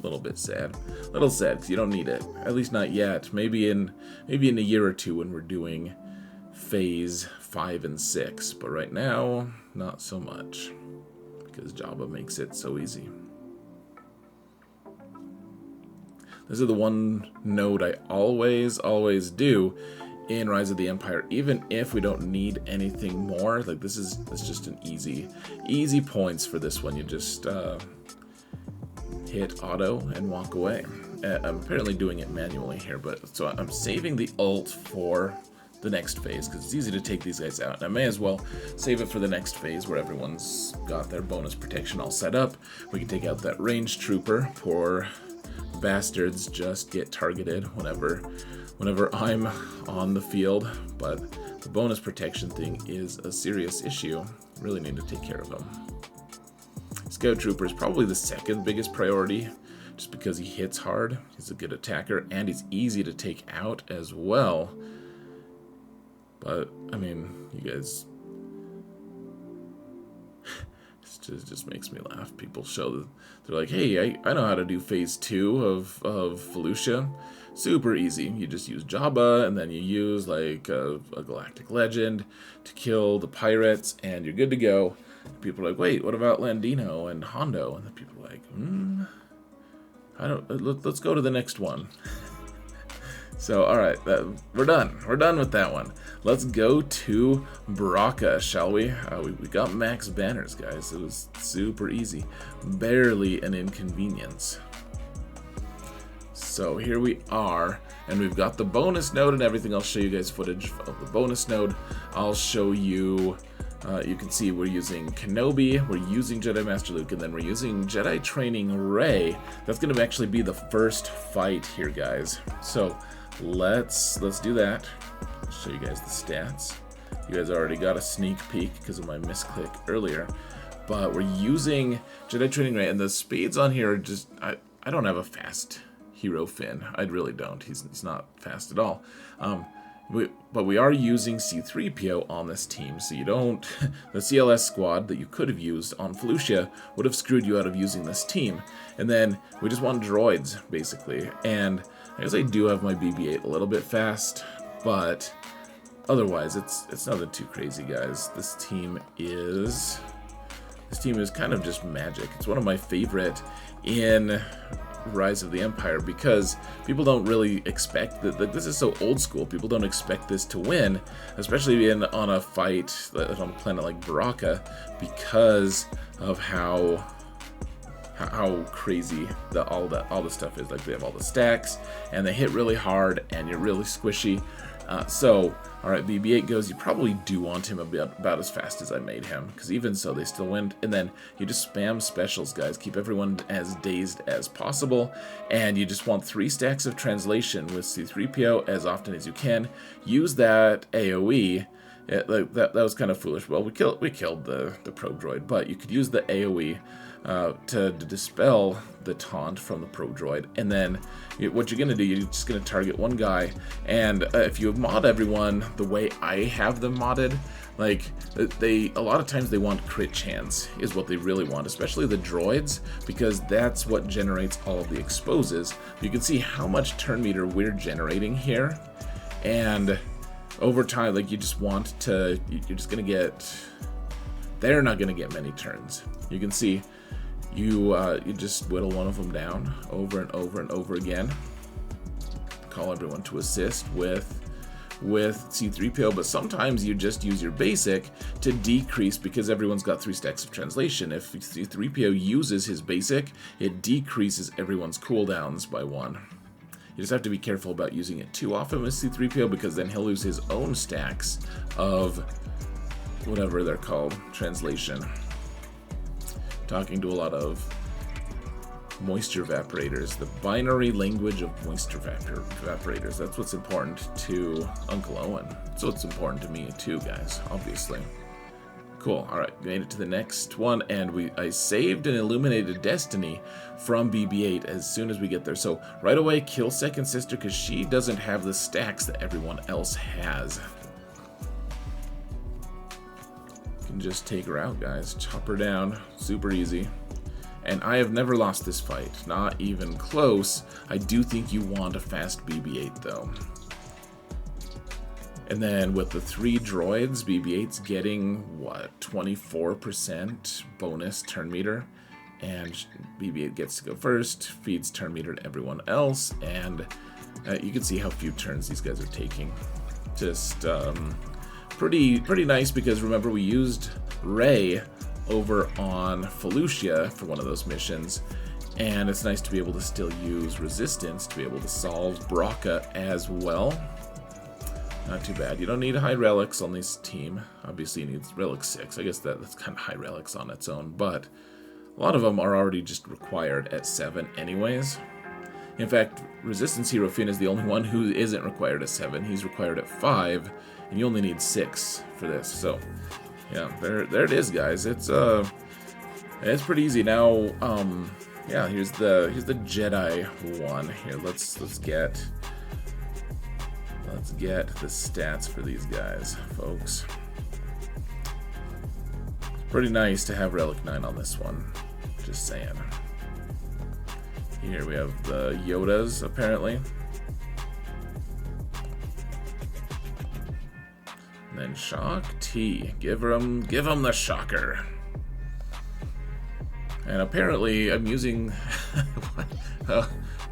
little bit sad. A little sad because you don't need it. At least not yet. Maybe in a year or two when we're doing phase 5 and 6, but right now, not so much, because Jabba makes it so easy. This is the one node I always do in Rise of the Empire, even if we don't need anything more. Like, it's just an easy points for this one. You just hit auto and walk away. I'm apparently doing it manually here, but so I'm saving the ult for the next phase because it's easy to take these guys out. And I may as well save it for the next phase where everyone's got their bonus protection all set up. We can take out that ranged trooper. Poor bastards just get targeted whenever I'm on the field, but the bonus protection thing is a serious issue. Really need to take care of them. Scout Trooper is probably the second biggest priority, just because he hits hard, he's a good attacker, and he's easy to take out as well. But, I mean, you guys... It just makes me laugh. People show that they're like, hey, I know how to do phase 2 of Felucia. Super easy. You just use Jabba, and then you use like a galactic legend to kill the pirates, and you're good to go. And people are like, wait, what about Landino and Hondo? And then people are like, let's go to the next one. So, alright, we're done. We're done with that one. Let's go to Bracca, shall we? We got max banners, guys. It was super easy. Barely an inconvenience. So here we are, and we've got the bonus node and everything. I'll show you guys footage of the bonus node. I'll show you, you can see we're using Kenobi, we're using Jedi Master Luke, and then we're using Jedi Training Rey. That's going to actually be the first fight here, guys. So let's do that. I'll show you guys the stats. You guys already got a sneak peek because of my misclick earlier. But we're using Jedi Training Rey, and the speeds on here are just, I don't have a fast hero Finn. I really don't. He's not fast at all. But we are using C-3PO on this team, so you don't... The CLS squad that you could have used on Felucia would have screwed you out of using this team. And then we just want droids, basically. And I guess I do have my BB-8 a little bit fast, but otherwise it's nothing too crazy, guys. This team is kind of just magic. It's one of my favorite in Rise of the Empire because people don't really expect that. This is so old school. People don't expect this to win, especially on a fight on a planet like Bracca, because of how crazy all the stuff is. Like, they have all the stacks and they hit really hard and you're really squishy. So, alright, BB-8 goes, you probably do want him about as fast as I made him, because even so, they still win. And then you just spam specials, guys. Keep everyone as dazed as possible, and you just want 3 stacks of translation with C-3PO as often as you can. Use that AoE. That was kind of foolish. Well, we killed the probe droid, but you could use the AoE to dispel the taunt from the probe droid, and then what you're gonna do, you're just gonna target one guy, and if you mod everyone the way I have them modded, like, a lot of times they want crit chance is what they really want, especially the droids, because that's what generates all of the exposes. You can see how much turn meter we're generating here, and over time, like, you just want to, you're just gonna get, they're not gonna get many turns. You can see you just whittle one of them down over and over and over again. Call everyone to assist with C-3PO, but sometimes you just use your basic to decrease, because everyone's got 3 stacks of translation. If C-3PO uses his basic, it decreases everyone's cooldowns by 1. You just have to be careful about using it too often with C-3PO, because then he'll lose his own stacks of whatever they're called, translation. Talking to a lot of moisture evaporators, the binary language of moisture evaporators. That's what's important to Uncle Owen. That's what's important to me too, guys, obviously. Cool. All right, made it to the next one, and I saved an Illuminated Destiny from BB-8 as soon as we get there. So right away, kill Second Sister, because she doesn't have the stacks that everyone else has. You can just take her out, guys. Chop her down. Super easy. And I have never lost this fight. Not even close. I do think you want a fast BB-8, though. And then with the 3 droids, BB-8's getting, what, 24% bonus turn meter. And BB-8 gets to go first, feeds turn meter to everyone else, and you can see how few turns these guys are taking. Just pretty nice, because remember we used Rey over on Felucia for one of those missions, and it's nice to be able to still use Resistance to be able to solve Bracca as well. Not too bad. You don't need high relics on this team. Obviously, you need relic 6. I guess that's kind of high relics on its own, but a lot of them are already just required at 7 anyways. In fact, Resistance Hero Finn is the only one who isn't required at 7. He's required at 5, and you only need 6 for this. So, yeah, there it is, guys. It's pretty easy now. Yeah, here's the Jedi one. Here, let's get the stats for these guys, folks. Pretty nice to have Relic 9 on this one. Just saying. Here we have the Yodas, apparently. And then Shock T. Give him the shocker. And apparently I'm using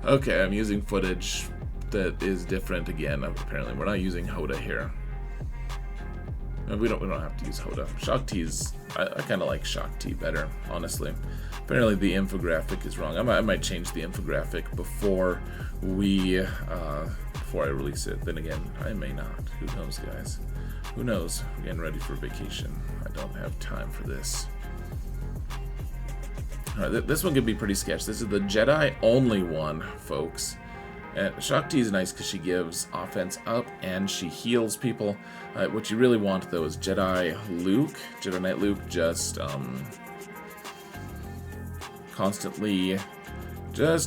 okay, I'm using footage that is different again. Apparently we're not using Hondo here. We don't have to use Hondo. Shock T's, I kind of like Shock T better, honestly. Apparently the infographic is wrong. I might change the infographic before I release it. Then again, I may not. Who knows, guys? Who knows? I'm getting ready for vacation. I don't have time for this. Alright, this one could be pretty sketch. This is the Jedi only one, folks. And Shock T is nice because she gives offense up and she heals people. What you really want, though, is Jedi Knight Luke, just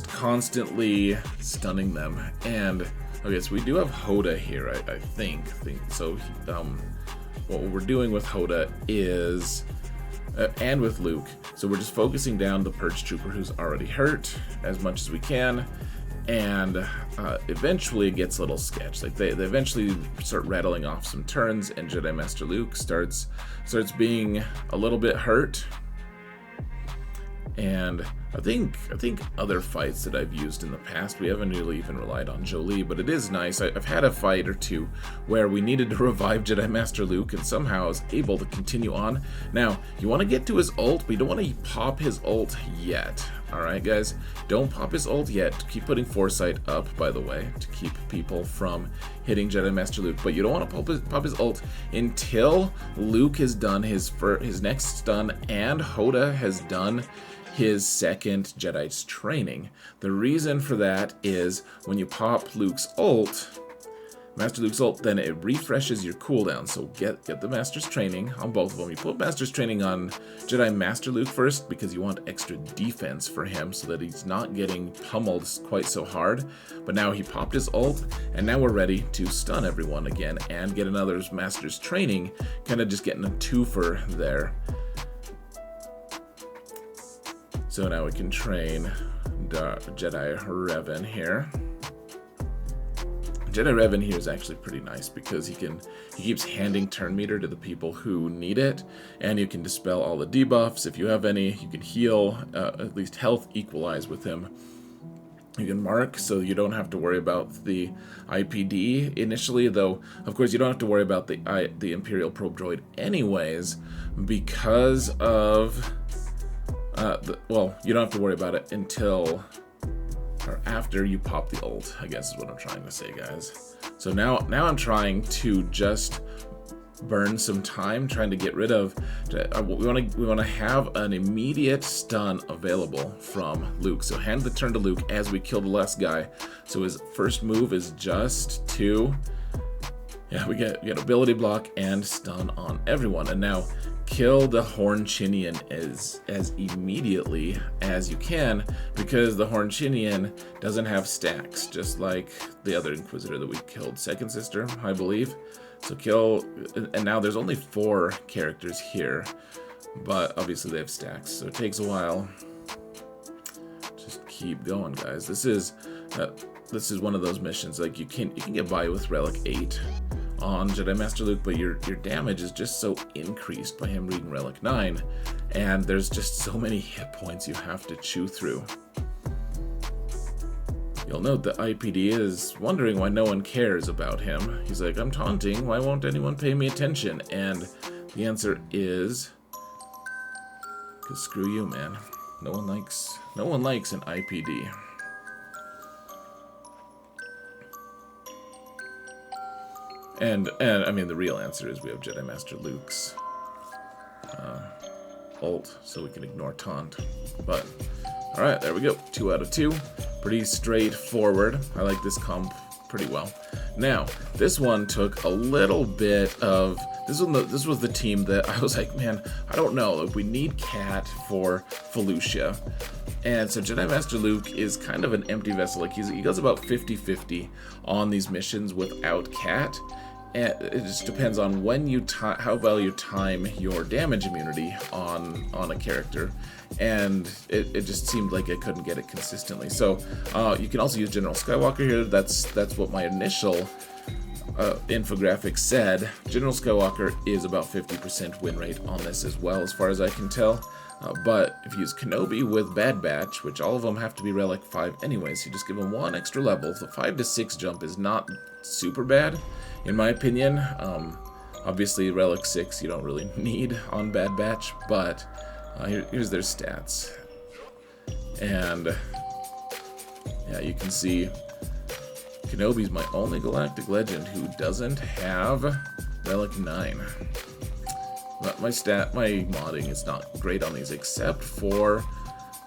constantly stunning them. And okay, so we do have Hondo here, I think so. What we're doing with Hondo is and with Luke, so we're just focusing down the Purge Trooper who's already hurt as much as we can. And eventually it gets a little sketch. Like they eventually start rattling off some turns, and Jedi Master Luke starts being a little bit hurt. And I think other fights that I've used in the past, we haven't really even relied on Jolie, but it is nice. I've had a fight or two where we needed to revive Jedi Master Luke, and somehow I was able to continue on. Now, you want to get to his ult, but you don't want to pop his ult yet. Alright, guys? Don't pop his ult yet. Keep putting Foresight up, by the way, to keep people from hitting Jedi Master Luke. But you don't want to pop his ult until Luke has done his next stun and Hondo has done his second Jedi's training. The reason for that is when you pop Luke's ult, Master Luke's ult, then it refreshes your cooldown. So get the Master's Training on both of them. You put Master's Training on Jedi Master Luke first because you want extra defense for him so that he's not getting pummeled quite so hard. But now he popped his ult, and now we're ready to stun everyone again and get another Master's Training, kind of just getting a twofer there. So now we can train Jedi Revan here. Jedi Revan here is actually pretty nice because he keeps handing turn meter to the people who need it, and you can dispel all the debuffs if you have any. You can heal, at least health equalize with him. You can mark, so you don't have to worry about the IPD initially, though of course you don't have to worry about the Imperial Probe Droid anyways, because of well, you don't have to worry about it until or after you pop the ult, I guess is what I'm trying to say, guys. So now I'm trying to just burn some time, trying to get rid of. We want to have an immediate stun available from Luke. So hand the turn to Luke as we kill the last guy. So his first move is just to, yeah, we get ability block and stun on everyone, and now kill the Horn-Chinian as immediately as you can, because the Horn-Chinian doesn't have stacks, just like the other Inquisitor that we killed, Second Sister, I believe. So kill, and now there's only 4 characters here, but obviously they have stacks, so it takes a while. Just keep going, guys. This is one of those missions, like you can get by with Relic 8 on Jedi Master Luke, but your damage is just so increased by him reading Relic 9, and there's just so many hit points you have to chew through. You'll note that IPD is wondering why no one cares about him. He's like, I'm taunting, why won't anyone pay me attention? And the answer is, because screw you, man. No one likes an IPD. And I mean, the real answer is we have Jedi Master Luke's ult, so we can ignore taunt. But, alright, there we go. 2 out of 2. Pretty straightforward. I like this comp pretty well. Now, this one took a little bit of... This was the team that I was like, man, I don't know. Like, we need Cat for Felucia. And so Jedi Master Luke is kind of an empty vessel. Like, he goes about 50-50 on these missions without Cat. And it just depends on when you how well you time your damage immunity on a character, and it just seemed like I couldn't get it consistently. So you can also use General Skywalker here. That's what my initial infographic said. General Skywalker is about 50% win rate on this as well, as far as I can tell. But if you use Kenobi with Bad Batch, which all of them have to be Relic 5 anyways, you just give them 1 extra level. The 5 to 6 jump is not super bad, in my opinion. Obviously, Relic 6 you don't really need on Bad Batch, but here's their stats. And yeah, you can see Kenobi's my only Galactic Legend who doesn't have Relic 9. My modding is not great on these, except for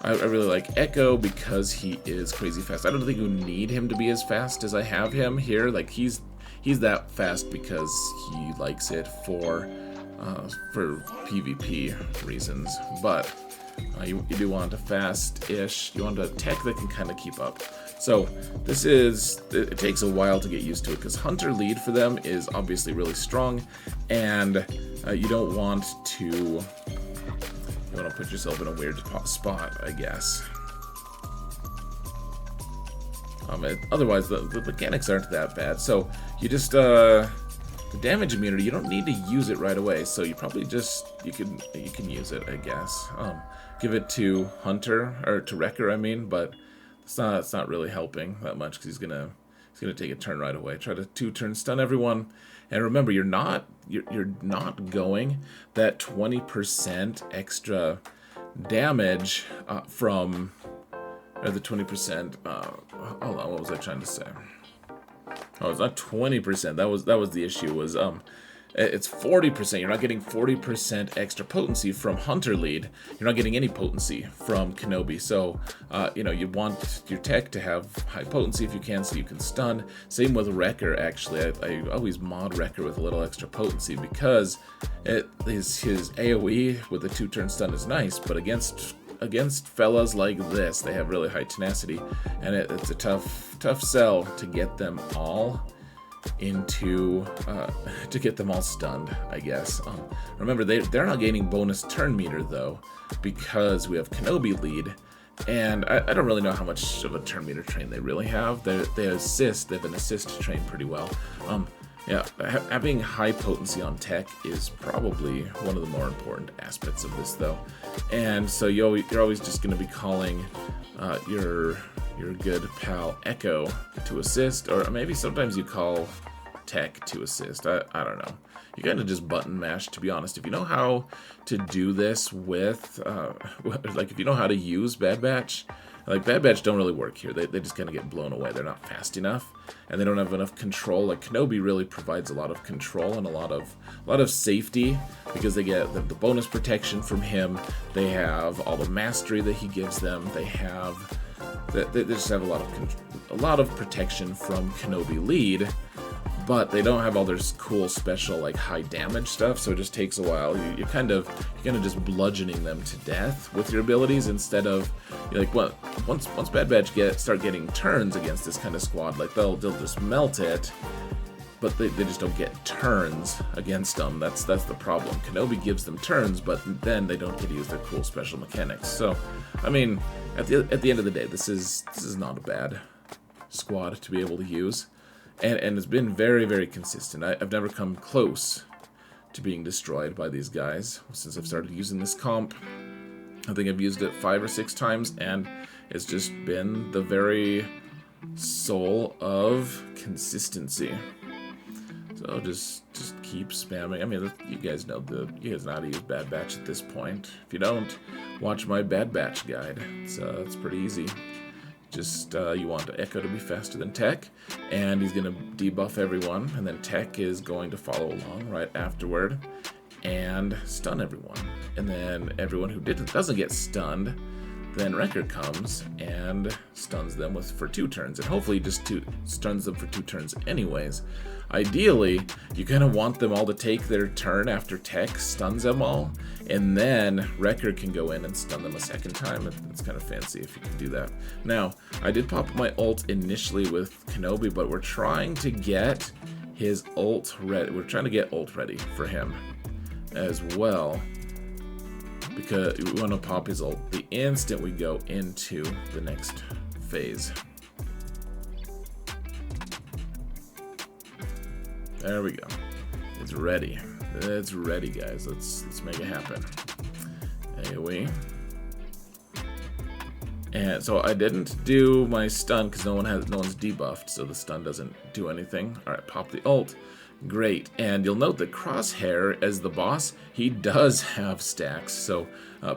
I really like Echo because he is crazy fast. I don't think you need him to be as fast as I have him here. Like, he's that fast because he likes it for PvP reasons. But you do want a fast-ish, you want a tech that can kind of keep up. So it takes a while to get used to it, because Hunter lead for them is obviously really strong, and you don't want to put yourself in a weird spot, I guess. Otherwise, the mechanics aren't that bad. So you just the damage immunity, you don't need to use it right away. So you probably just you can use it, I guess. Give it to Hunter, or to Wrecker, I mean, but it's not really helping that much, because he's gonna take a turn right away. Try to 2-turn stun everyone, and remember, you're not going that 20% extra damage from, or the 20%. Hold on, what was I trying to say? Oh, it's not 20%. That was the issue. Was it's 40%. You're not getting 40% extra potency from Hunter lead. You're not getting any potency from Kenobi. So, you want your tech to have high potency if you can, so you can stun. Same with Wrecker, actually. I always mod Wrecker with a little extra potency, because his AoE with a 2-turn stun is nice, but against fellas like this, they have really high tenacity, and it's a tough sell to get them all stunned, I guess. Remember, they're not gaining bonus turn meter though, because we have Kenobi lead, and I don't really know how much of a turn meter train they really have. They've been assist trained pretty well. Yeah, having high potency on tech is probably one of the more important aspects of this, though. And so you're always just going to be calling your good pal Echo to assist, or maybe sometimes you call tech to assist. I don't know. You kind of just button mash, to be honest. If you know how to do this with, like, if you know how to use Bad Batch, like, Bad Batch don't really work here. They just kind of get blown away. They're not fast enough, and they don't have enough control. Like, Kenobi really provides a lot of control and a lot of safety, because they get the bonus protection from him. They have all the mastery that he gives them. They just have a lot of protection from Kenobi lead, but they don't have all their cool special, like, high damage stuff, so it just takes a while. You're kind of just bludgeoning them to death with your abilities, instead of, like, once Bad Batch start getting turns against this kind of squad, like, they'll just melt it, but they just don't get turns against them. That's the problem. Kenobi gives them turns, but then they don't get to use their cool special mechanics. So, I mean, at the end of the day, this is not a bad squad to be able to use. And it's been very, very consistent. I've never come close to being destroyed by these guys since I've started using this comp. I think I've used it 5 or 6 times, and it's just been the very soul of consistency. So just keep spamming. I mean, you guys know how to use Bad Batch at this point. If you don't, watch my Bad Batch guide. It's pretty easy. Just you want Echo to be faster than Tech, and he's gonna debuff everyone, and then Tech is going to follow along right afterward and stun everyone. And then everyone who doesn't get stunned, then Wrecker comes and stuns them for 2 turns, and hopefully just stuns them for 2 turns anyways. Ideally, you kind of want them all to take their turn after Tech stuns them all, and then Wrecker can go in and stun them a second time. It's kind of fancy if you can do that. Now, I did pop my ult initially with Kenobi, but we're trying to get his ult ready. We're trying to get ult ready for him as well, because we want to pop his ult the instant we go into the next phase. There we go. It's ready. It's ready, guys. Let's make it happen. Anyway. And so I didn't do my stun because no one's debuffed, so the stun doesn't do anything. All right, pop the ult. Great. And you'll note that Crosshair, as the boss, he does have stacks, so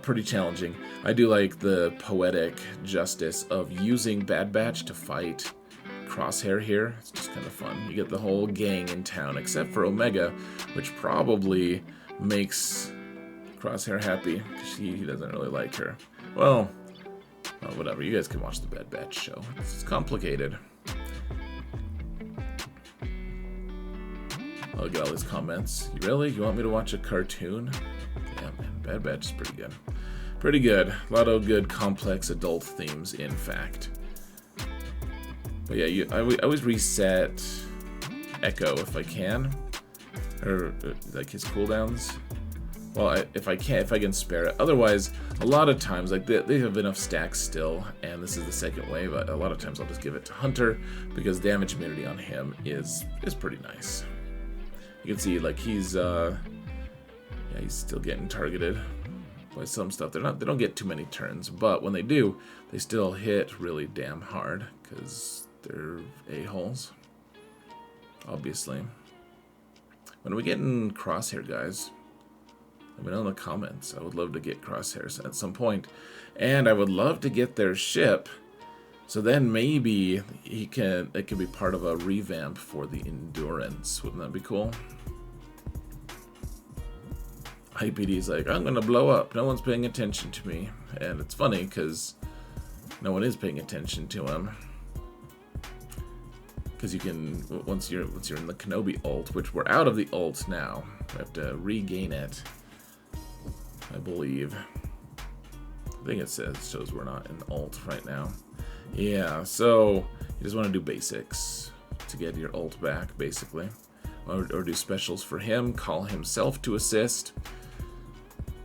pretty challenging. I do like the poetic justice of using Bad Batch to fight Crosshair here. It's just kind of fun. You get the whole gang in town, except for Omega, which probably makes Crosshair happy, because he doesn't really like her. Well, whatever. You guys can watch the Bad Batch show. It's complicated. I'll get all these comments. Really? You want me to watch a cartoon? Yeah, man. Bad Batch is pretty good. Pretty good. A lot of good, complex adult themes, in fact. But yeah, I always reset Echo if I can, or like his cooldowns. Well, if I can spare it. Otherwise, a lot of times, like they have enough stacks still, and this is the second wave. A lot of times I'll just give it to Hunter because damage immunity on him is pretty nice. You can see like he's still getting targeted by some stuff. They don't get too many turns, but when they do, they still hit really damn hard because they're a-holes, obviously. When are we getting Crosshair, guys? Let me know in the comments. I would love to get Crosshairs at some point, and I would love to get their ship. So then maybe it can be part of a revamp for the Endurance. Wouldn't that be cool? IPD's like, I'm gonna blow up. No one's paying attention to me, and it's funny because no one is paying attention to him. Because you can once you're in the Kenobi ult, which we're out of the ult now. We have to regain it, I believe. I think it shows we're not in the ult right now. Yeah, so you just want to do basics to get your ult back, basically, or do specials for him. Call himself to assist,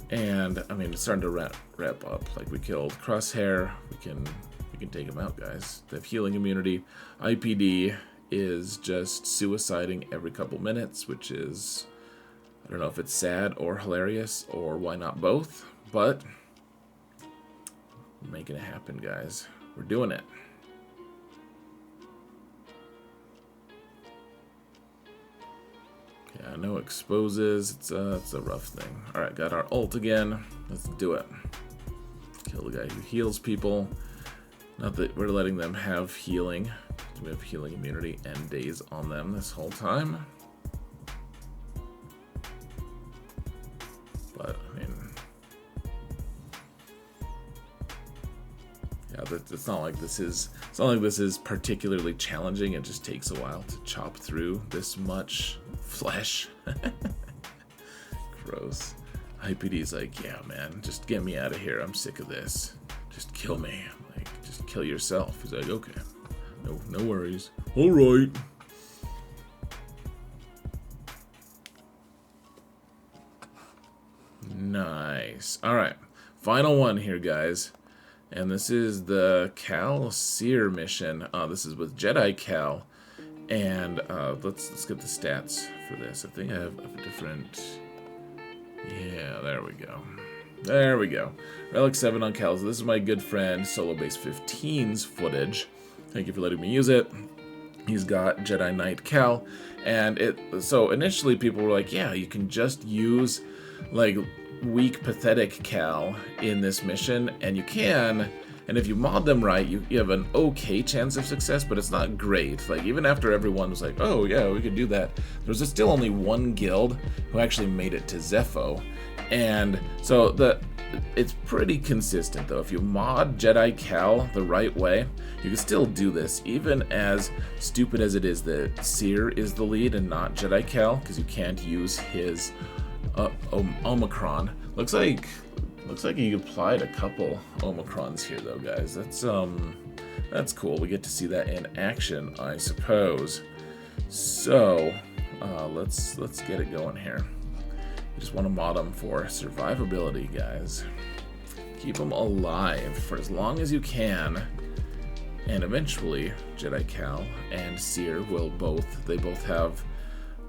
and I mean it's starting to wrap up. Like we killed Crosshair, we can take him out, guys. They have healing immunity. IPD is just suiciding every couple minutes, which is, I don't know if it's sad or hilarious or why not both, but we're making it happen, guys. We're doing it. Yeah, no exposes. It's a rough thing. All right, got our ult again. Let's do it. Kill the guy who heals people. Not that we're letting them have healing. We have healing immunity and daze on them this whole time. But I mean, yeah, it's not like this is particularly challenging. It just takes a while to chop through this much flesh. Gross. IPD's like, yeah, man, just get me out of here. I'm sick of this. Just kill me. Like, just kill yourself. He's like, okay. No worries. All right. Nice. All right. Final one here, guys. And this is the Cere mission. This is with Jedi Cal. And let's get the stats for this. I think I have a different... Yeah, there we go. There we go. Relic 7 on Cal. So this is my good friend, Solo Base 15's footage. Thank you for letting me use it. He's got Jedi Knight Cal. And so initially people were like, yeah, you can just use like weak, pathetic Cal in this mission. And you can... And if you mod them right, you have an okay chance of success, but it's not great. Like, even after everyone was like, oh yeah, we could do that, there's still only one guild who actually made it to Zepho. And so it's pretty consistent, though. If you mod Jedi Cal the right way, you can still do this, even as stupid as it is that Cere is the lead and not Jedi Cal, because you can't use his Omicron. Looks like he applied a couple Omicrons here, though, guys. That's cool. We get to see that in action, I suppose. So, let's get it going here. You just want to mod them for survivability, guys. Keep them alive for as long as you can, and eventually Jedi Cal and Cere will both have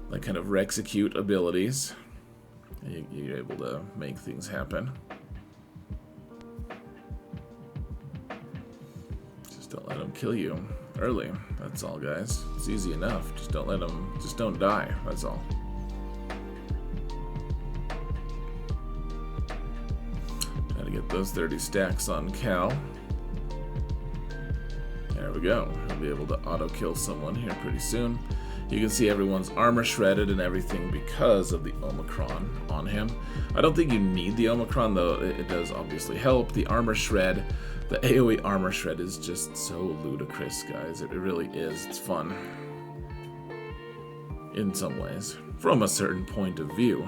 like kind of Rexecute abilities. You're able to make things happen. Don't let them kill you early. That's all, guys. It's easy enough. Just don't let them... Just don't die. That's all. Try to get those 30 stacks on Cal. There we go. He'll be able to auto-kill someone here pretty soon. You can see everyone's armor shredded and everything because of the Omicron on him. I don't think you need the Omicron, though. It does obviously help. The armor shred... The AoE armor shred is just so ludicrous, guys. It really is. It's fun. In some ways. From a certain point of view.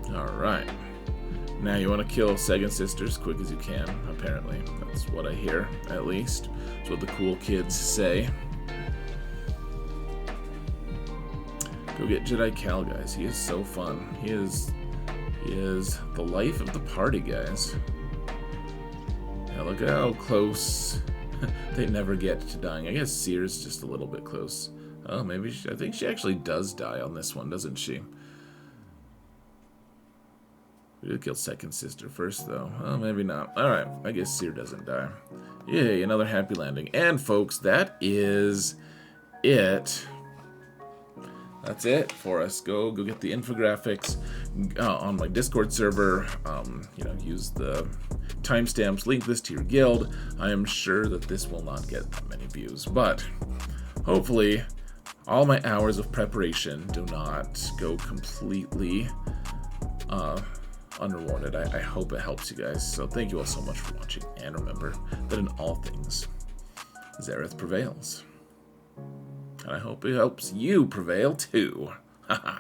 Alright. Now you want to kill Second Sister as quick as you can, apparently. That's what I hear, at least. That's what the cool kids say. Go get Jedi Cal, guys. He is so fun. He is the life of the party, guys. Now look at how close they never get to dying. I guess Cere's just a little bit close. Oh, maybe I think she actually does die on this one, doesn't she? We did kill Second Sister first, though. Oh, maybe not. Alright, I guess Cere doesn't die. Yay, another happy landing. And, folks, that is it. That's it for us. Go get the infographics on my Discord server. Use the timestamps. Link this to your guild. I am sure that this will not get many views, but hopefully all my hours of preparation do not go completely unrewarded. I hope it helps you guys. So thank you all so much for watching, and remember that in all things, Zereth prevails. And I hope it helps you prevail too. Haha.